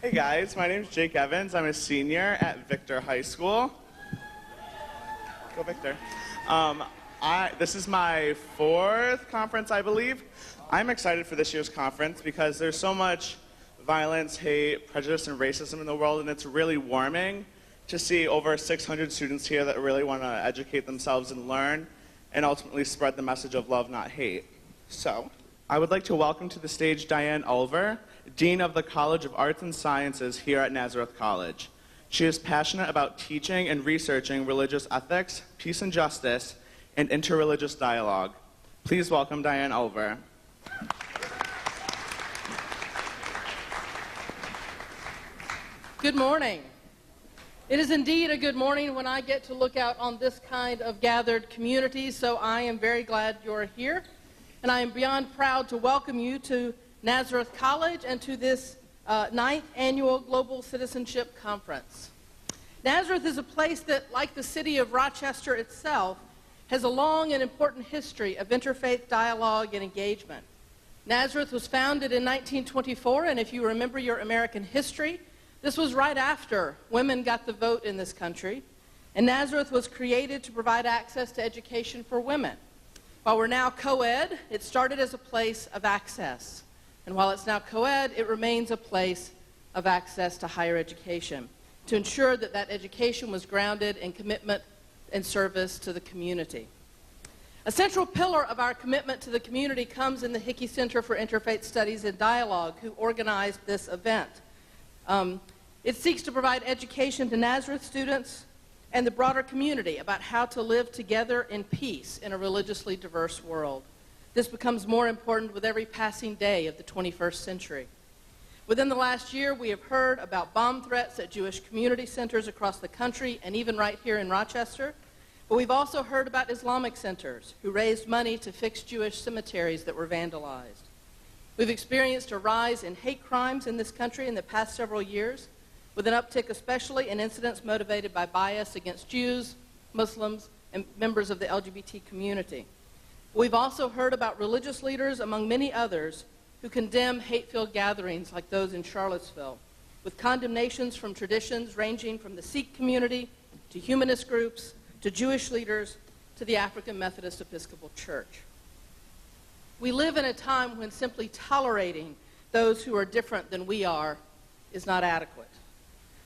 Hey guys, my name is Jake Evans. I'm a senior at Victor High School. Go Victor. This is my fourth conference, I believe. I'm excited for this year's conference because there's so much violence, hate, prejudice, and racism in the world, and it's really warming to see over 600 students here that really want to educate themselves and learn and ultimately spread the message of love, not hate. So, I would like to welcome to the stage Diane Oliver, Dean of the College of Arts and Sciences here at Nazareth College. She is passionate about teaching and researching religious ethics, peace and justice, and interreligious dialogue. Please welcome Diane Oliver. Good morning. It is indeed a good morning when I get to look out on this kind of gathered community, so I am very glad you're here. And I am beyond proud to welcome you to Nazareth College and to this 9th Annual Global Citizenship Conference. Nazareth is a place that, like the city of Rochester itself, has a long and important history of interfaith dialogue and engagement. Nazareth was founded in 1924, and if you remember your American history, this was right after women got the vote in this country, and Nazareth was created to provide access to education for women. While we're now co-ed, it started as a place of access. And while it's now co-ed, it remains a place of access to higher education, to ensure that that education was grounded in commitment and service to the community. A central pillar of our commitment to the community comes in the Hickey Center for Interfaith Studies and Dialogue, who organized this event. It seeks to provide education to Nazareth students and the broader community about how to live together in peace in a religiously diverse world. This becomes more important with every passing day of the 21st century. Within the last year, we have heard about bomb threats at Jewish community centers across the country and even right here in Rochester. But we've also heard about Islamic centers who raised money to fix Jewish cemeteries that were vandalized. We've experienced a rise in hate crimes in this country in the past several years, with an uptick especially in incidents motivated by bias against Jews, Muslims, and members of the LGBT community. We've also heard about religious leaders, among many others, who condemn hate-filled gatherings like those in Charlottesville, with condemnations from traditions ranging from the Sikh community to humanist groups to Jewish leaders to the African Methodist Episcopal Church. We live in a time when simply tolerating those who are different than we are is not adequate.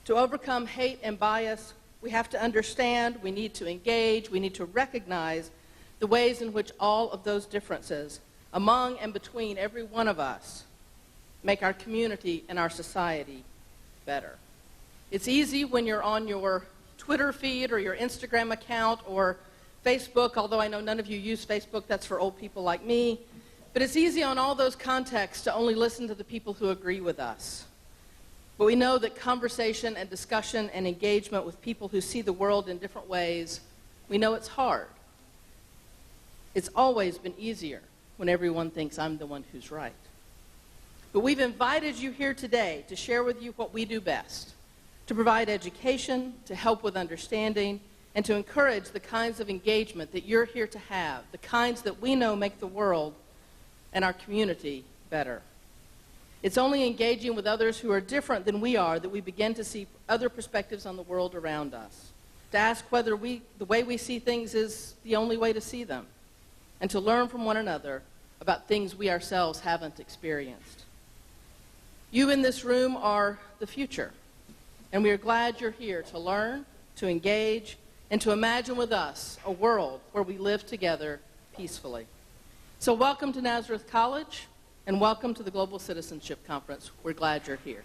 To overcome hate and bias, we have to understand, we need to engage, we need to recognize the ways in which all of those differences among and between every one of us make our community and our society better. It's easy when you're on your Twitter feed or your Instagram account or Facebook, although I know none of you use Facebook, that's for old people like me, but it's easy on all those contexts to only listen to the people who agree with us. But we know that conversation and discussion and engagement with people who see the world in different ways, we know it's hard. It's always been easier when everyone thinks I'm the one who's right. But we've invited you here today to share with you what we do best, to provide education, to help with understanding, and to encourage the kinds of engagement that you're here to have, the kinds that we know make the world and our community better. It's only engaging with others who are different than we are that we begin to see other perspectives on the world around us, to ask whether the way we see things is the only way to see them, and to learn from one another about things we ourselves haven't experienced. You in this room are the future, and we are glad you're here to learn, to engage, and to imagine with us a world where we live together peacefully. So welcome to Nazareth College, and welcome to the Global Citizenship Conference. We're glad you're here.